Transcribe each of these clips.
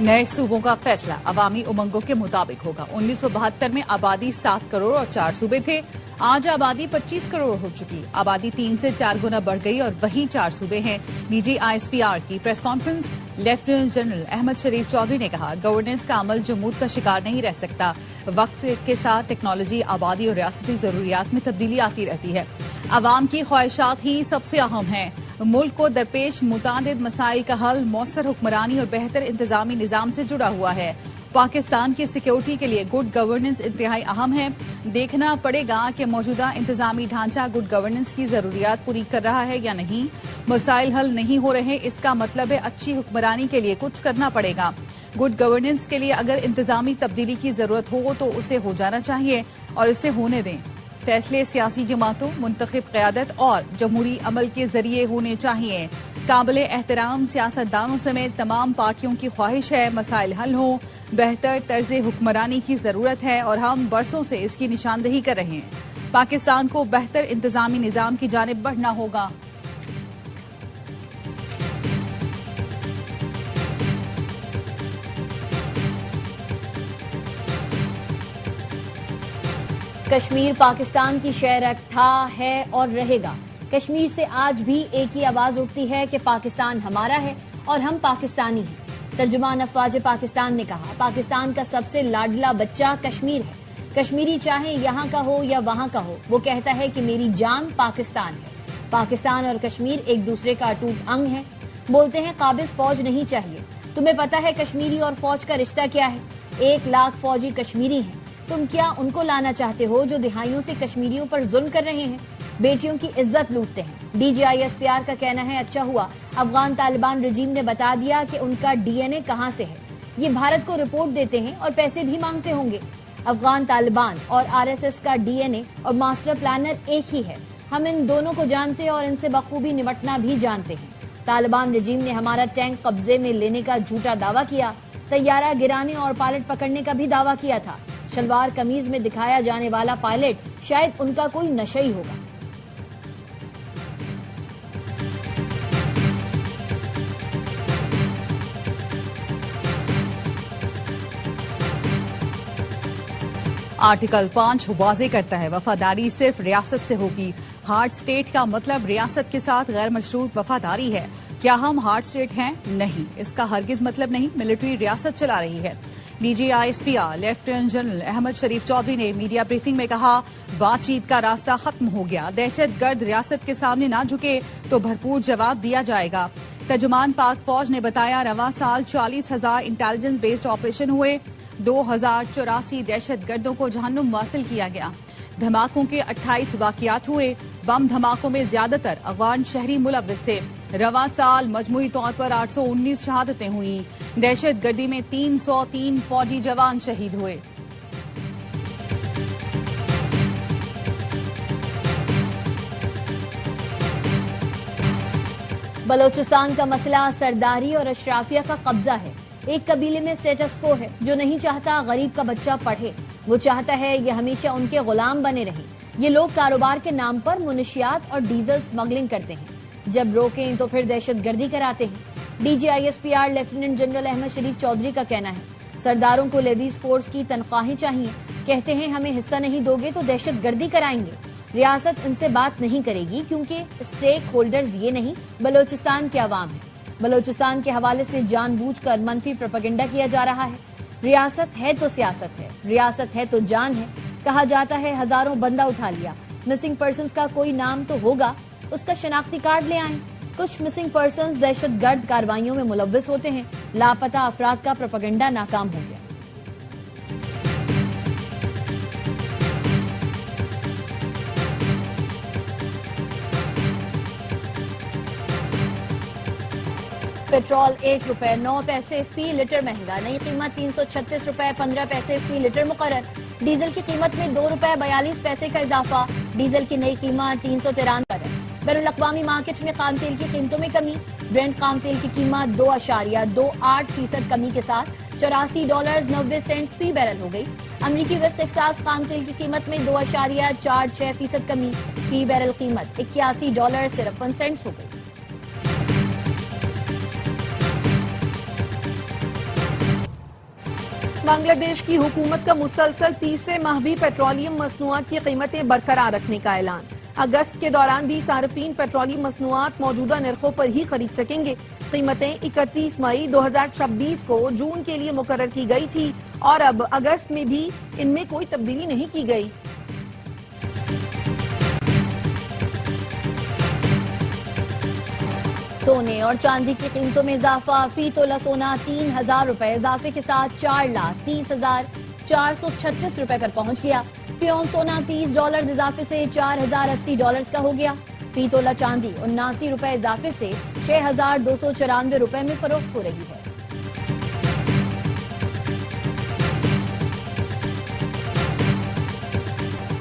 नए सूबों का फैसला अवामी उमंगों के मुताबिक होगा। 1972 में आबादी 7 करोड़ और 4 सूबे थे। आज आबादी 25 करोड़ हो चुकी। आबादी 3 से 4 गुना बढ़ गई और वहीं 4 सूबे हैं। डीजी ISPR की press conference. Lieutenant general Ahmad Sharif Chaudhry ने कहा, गवर्नेंस का अमल जमूद का शिकार नहीं रह सकता। वक्त के साथ टेक्नोलॉजी, आबादी और रियासती जरूरियात में तब्दीली आती रहती है। आवाम की ख्वाहिशात ही सबसे अहम हैं। मुल्क को दरपेश मुतादिद मसाइल का हल मौसर हुक्मरानी और बेहतर इंतजामी निजाम से जुड़ा हुआ है। पाकिस्तान की सिक्योरिटी के लिए गुड गवर्नेंस इंतहाई अहम है। देखना पड़ेगा कि मौजूदा इंतजामी ढांचा गुड गवर्नेंस की जरूरियात पूरी कर रहा है या नहीं। मसाइल हल नहीं हो रहे, इसका मतलब है अच्छी हुक्मरानी के लिए कुछ करना पड़ेगा। गुड गवर्नेंस के लिए अगर इंतजामी तब्दीली की जरूरत हो तो उसे हो जाना चाहिए और इसे होने दें। फैसले सियासी जमातों, मुंतखब क़यादत और जमहूरी अमल के जरिए होने चाहिए। काबिले एहतराम सियासतदानों समेत तमाम पार्टियों की ख्वाहिश है मसाइल हल हों। बेहतर तर्ज हुक्मरानी की जरूरत है और हम बरसों से इसकी निशानदही कर रहे हैं। पाकिस्तान को बेहतर इंतजामी निजाम की जानिब बढ़ना होगा। कश्मीर पाकिस्तान की शहर था, है और रहेगा। कश्मीर से आज भी एक ही आवाज उठती है कि पाकिस्तान हमारा है और हम पाकिस्तानी हैं। तर्जुमान अफवाज पाकिस्तान ने कहा, पाकिस्तान का सबसे लाडला बच्चा कश्मीर है। कश्मीरी चाहे यहाँ का हो या वहाँ का हो, वो कहता है कि मेरी जान पाकिस्तान है। पाकिस्तान और कश्मीर एक दूसरे का अटूट अंग है। बोलते हैं काबिज फौज नहीं चाहिए। तुम्हें पता है कश्मीरी और फौज का रिश्ता क्या है? 1 लाख फौजी कश्मीरी हैं। तुम क्या उनको लाना चाहते हो जो दिहाइयों से कश्मीरियों पर जुल्म कर रहे हैं, बेटियों की इज्जत लूटते हैं? डीजी ISPR का कहना है, अच्छा हुआ अफगान तालिबान रजीम ने बता दिया कि उनका DNA कहां से है। ये भारत को रिपोर्ट देते हैं और पैसे भी मांगते होंगे। अफगान तालिबान और RSS का DNA और मास्टर प्लानर एक ही है। हम इन दोनों को जानते और इनसे बखूबी निपटना भी जानते हैं। तालिबान रजीम ने हमारा टैंक कब्जे में लेने का झूठा दावा किया, तैयारा गिराने और पायलट पकड़ने का भी दावा किया था। शलवार कमीज में दिखाया जाने वाला पायलट शायद उनका कोई नशा ही होगा। आर्टिकल 5 वाजे करता है, वफादारी सिर्फ रियासत से होगी। हार्ड स्टेट का मतलब रियासत के साथ गैर मशरूत वफादारी है। क्या हम हार्ड स्टेट हैं? नहीं, इसका हरगिज मतलब नहीं। मिलिट्री रियासत चला रही है। DG ISPR lieutenant general Ahmad Sharif Chaudhry ने मीडिया ब्रीफिंग में कहा, बातचीत का रास्ता खत्म हो गया। दहशतगर्द रियासत के सामने ना झुके तो भरपूर जवाब दिया जाएगा। तर्जुमान पाक फौज ने बताया, रवां साल 40,000 इंटेलिजेंस बेस्ड ऑपरेशन हुए। 2084 दहशतगर्दों को जहन्नुम वासिल किया गया। धमाकों के 28 वाकयात हुए। बम धमाकों में ज्यादातर अफगान शहरी मुलव्विस थे। रवां साल मजमूई तौर पर 819 शहादतें हुई। दहशतगर्दी में 303 फौजी जवान शहीद हुए। बलोचिस्तान का मसला सरदारी और अशराफिया का कब्जा है। एक कबीले में स्टेटस को है जो नहीं चाहता गरीब का बच्चा पढ़े। वो चाहता है ये हमेशा उनके गुलाम बने रहे। ये लोग कारोबार के नाम पर मुनशियात और डीजल स्मगलिंग करते हैं। जब रोकें तो फिर दहशतगर्दी कराते हैं। DG ISPR lieutenant general Ahmad Sharif Chaudhry का कहना है, सरदारों को लेडीज फोर्स की तनख्वाहें चाहिए। कहते हैं हमें हिस्सा नहीं दोगे तो दहशतगर्दी कराएंगे। रियासत इनसे बात नहीं करेगी क्योंकि स्टेक होल्डर्स ये नहीं बलोचिस्तान के अवाम है। बलोचिस्तान के हवाले से जानबूझकर मनफी प्रोपेगेंडा किया जा रहा है। रियासत है तो सियासत है, रियासत है तो जान है। कहा जाता है हजारों बंदा उठा लिया। मिसिंग पर्सन्स का कोई नाम तो होगा, उसका शनाख्ती कार्ड ले आएं। कुछ मिसिंग पर्सन्स दहशतगर्द कार्रवाइयों में मुलव्विस होते हैं। लापता अफराद का प्रोपेगेंडा नाकाम हो गया। पेट्रोल 1 रुपए 9 पैसे फी लीटर महंगा। नई कीमत 336 रुपए 15 पैसे फी लीटर मुकर्रर। डीजल की कीमत में 2 रुपए 42 पैसे का इजाफा। डीजल की नई कीमत 393 है। बैनुल अक़वामी मार्केट में खाम तेल की कीमतों में कमी। ब्रेंट खाम तेल की कीमत 2.28% कमी के साथ $84.90 फी बैरल हो गई। अमरीकी वेस्ट टेक्सास खाम तेल की कीमत में 2.46% कमी। फी बैरल कीमत $81.53 हो गई। بنگلہ دیش کی حکومت کا مسلسل تیسرے ماہ بھی پیٹرولیم مصنوعات کی قیمتیں برقرار رکھنے کا اعلان۔ اگست کے دوران بھی صارفین پیٹرولیم مصنوعات موجودہ نرخوں پر ہی خرید سکیں گے۔ قیمتیں 31 مئی 2026 کو جون کے لیے مقرر کی گئی تھی اور اب اگست میں بھی ان میں کوئی تبدیلی نہیں کی گئی۔ سونے اور چاندی کی قیمتوں میں اضافہ، فی تولہ سونا 3000 روپے اضافے کے ساتھ 4,30,436 روپے پر پہنچ گیا۔ فی اون سونا $30 اضافے سے $4080 کا ہو گیا۔ فی تولہ چاندی 79 روپے اضافے سے 6294 روپے میں فروخت ہو رہی ہے۔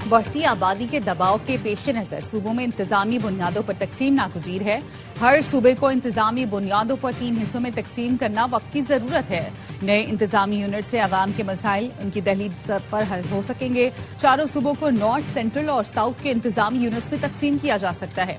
بڑھتی آبادی کے دباؤ کے پیش نظر صوبوں میں انتظامی بنیادوں پر تقسیم ناگزیر ہے۔ ہر صوبے کو انتظامی بنیادوں پر 3 حصوں میں تقسیم کرنا وقت کی ضرورت ہے۔ نئے انتظامی یونٹ سے عوام کے مسائل ان کی دہلیز پر حل ہو سکیں گے۔ چاروں صوبوں کو نارتھ، سینٹرل اور ساؤتھ کے انتظامی یونٹس میں تقسیم کیا جا سکتا ہے۔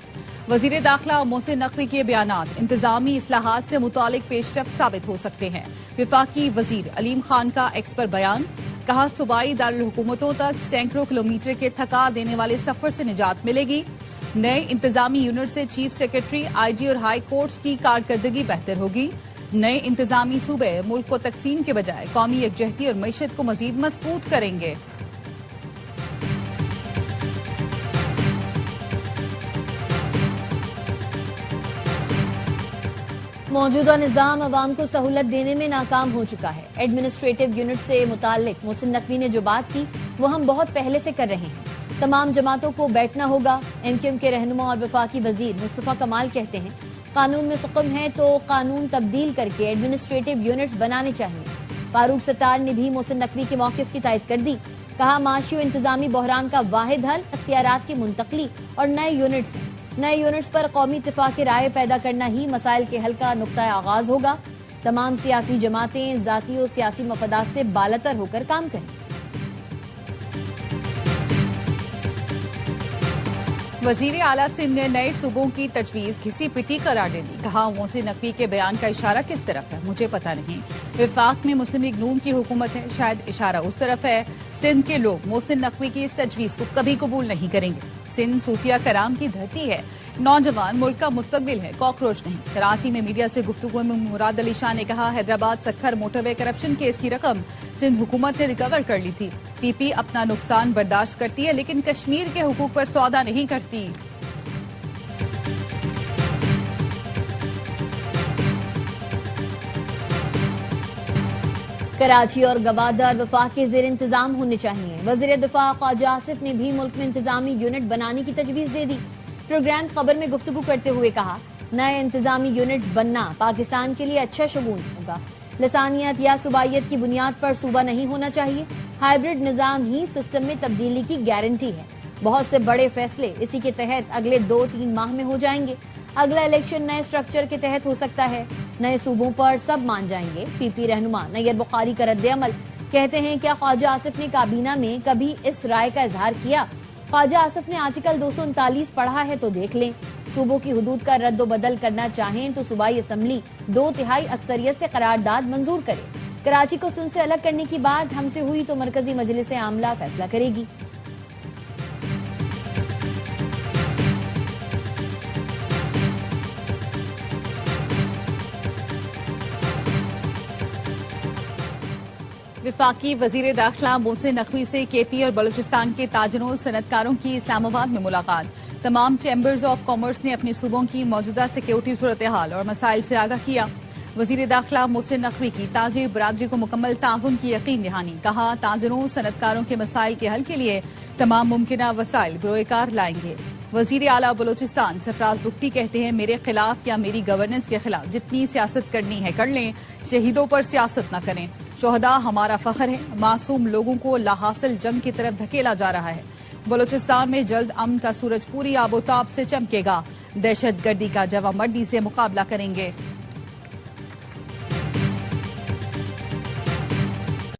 وزیر داخلہ محسن نقوی کے بیانات انتظامی اصلاحات سے متعلق پیش رفت ثابت ہو سکتے ہیں۔ وفاقی وزیر علیم خان کا ایکس پر بیان، کہا صوبائی دارالحکومتوں تک سینکڑوں کلومیٹر کے تھکا دینے والے سفر سے نجات ملے گی۔ نئے انتظامی یونٹ سے چیف سیکرٹری، آئی جی اور ہائی کورٹس کی کارکردگی بہتر ہوگی۔ نئے انتظامی صوبے ملک کو تقسیم کے بجائے قومی یکجہتی اور معیشت کو مزید مضبوط کریں گے۔ موجودہ نظام عوام کو سہولت دینے میں ناکام ہو چکا ہے۔ ایڈمنسٹریٹو یونٹ سے متعلق محسن نقوی نے جو بات کی وہ ہم بہت پہلے سے کر رہے ہیں۔ تمام جماعتوں کو بیٹھنا ہوگا۔ ایم کیو ایم کے رہنما اور وفاقی وزیر مصطفیٰ کمال کہتے ہیں قانون میں سقم ہے تو قانون تبدیل کر کے ایڈمنسٹریٹو یونٹس بنانے چاہیے۔ فاروق ستار نے بھی محسن نقوی کے موقف کی تائید کر دی، کہا معاشی و انتظامی بحران کا واحد حل اختیارات کی منتقلی اور نئے یونٹس ہیں۔ نئے یونٹس پر قومی اتفاق رائے پیدا کرنا ہی مسائل کے حل کا نقطہ آغاز ہوگا۔ تمام سیاسی جماعتیں ذاتی و سیاسی مفادات سے بالاتر ہو کر کام کریں۔ وزیر اعلیٰ سندھ نے نئے صوبوں کی تجویز گھسی پٹی قرار دے دی، کہا محسن نقوی کے بیان کا اشارہ کس طرف ہے مجھے پتہ نہیں۔ وفاق میں مسلم لیگ نون کی حکومت ہے، شاید اشارہ اس طرف ہے۔ سندھ کے لوگ محسن نقوی کی اس تجویز کو کبھی قبول نہیں کریں گے۔ سندھ صوفیہ کرام کی دھرتی ہے، نوجوان ملک کا مستقبل ہے، کاکروچ نہیں۔ کراچی میں میڈیا سے گفتگو میں مراد علی شاہ نے کہا حیدرآباد سکھر موٹر وے کرپشن کیس کی رقم سندھ حکومت نے ریکور کر لی تھی۔ پی پی اپنا نقصان برداشت کرتی ہے لیکن کشمیر کے حقوق پر سودا نہیں کرتی۔ کراچی اور گوادر وفاق کے زیر انتظام ہونے چاہیے۔ وزیر دفاع خواجہ آصف نے بھی ملک میں انتظامی یونٹ بنانے کی تجویز دے دی۔ پروگرام خبر میں گفتگو کرتے ہوئے کہا نئے انتظامی یونٹس بننا پاکستان کے لیے اچھا شگون ہوگا۔ لسانیت یا صوبائیت کی بنیاد پر صوبہ نہیں ہونا چاہیے۔ ہائیبرڈ نظام ہی سسٹم میں تبدیلی کی گارنٹی ہے۔ بہت سے بڑے فیصلے اسی کے تحت اگلے 2-3 ماہ میں ہو جائیں گے۔ اگلا الیکشن نئے سٹرکچر کے تحت ہو سکتا ہے۔ نئے صوبوں پر سب مان جائیں گے۔ پی پی رہنما نیئر بخاری کا رد عمل، کہتے ہیں کیا خواجہ آصف نے کابینہ میں کبھی اس رائے کا اظہار کیا؟ خواجہ آصف نے آرٹیکل 239 پڑھا ہے تو دیکھ لیں۔ صوبوں کی حدود کا رد و بدل کرنا چاہیں تو صوبائی اسمبلی 2/3 اکثریت سے قرارداد منظور کرے۔ کراچی کو سندھ سے الگ کرنے کی بات ہم سے ہوئی تو مرکزی مجلس عاملہ فیصلہ کرے گی۔ وفاقی وزیر داخلہ محسن نقوی سے کے پی اور بلوچستان کے تاجروں صنعتکاروں کی اسلام آباد میں ملاقات۔ تمام چیمبرز آف کامرس نے اپنے صوبوں کی موجودہ سیکیورٹی صورتحال اور مسائل سے آگاہ کیا۔ وزیر داخلہ محسن نقوی کی تاجر برادری کو مکمل تعاون کی یقین دہانی، کہا تاجروں صنعتکاروں کے مسائل کے حل کے لیے تمام ممکنہ وسائل بروئے کار لائیں گے۔ وزیر اعلیٰ بلوچستان سرفراز بگٹی کہتے ہیں میرے خلاف یا میری گورننس کے خلاف جتنی سیاست کرنی ہے کر لیں، شہیدوں پر سیاست نہ کریں۔ شہداء ہمارا فخر ہے، معصوم لوگوں کو لاحاصل جنگ کی طرف دھکیلا جا رہا ہے۔ بلوچستان میں جلد امن کا سورج پوری آب و تاب سے چمکے گا، دہشت گردی کا جواں مردی سے مقابلہ کریں گے۔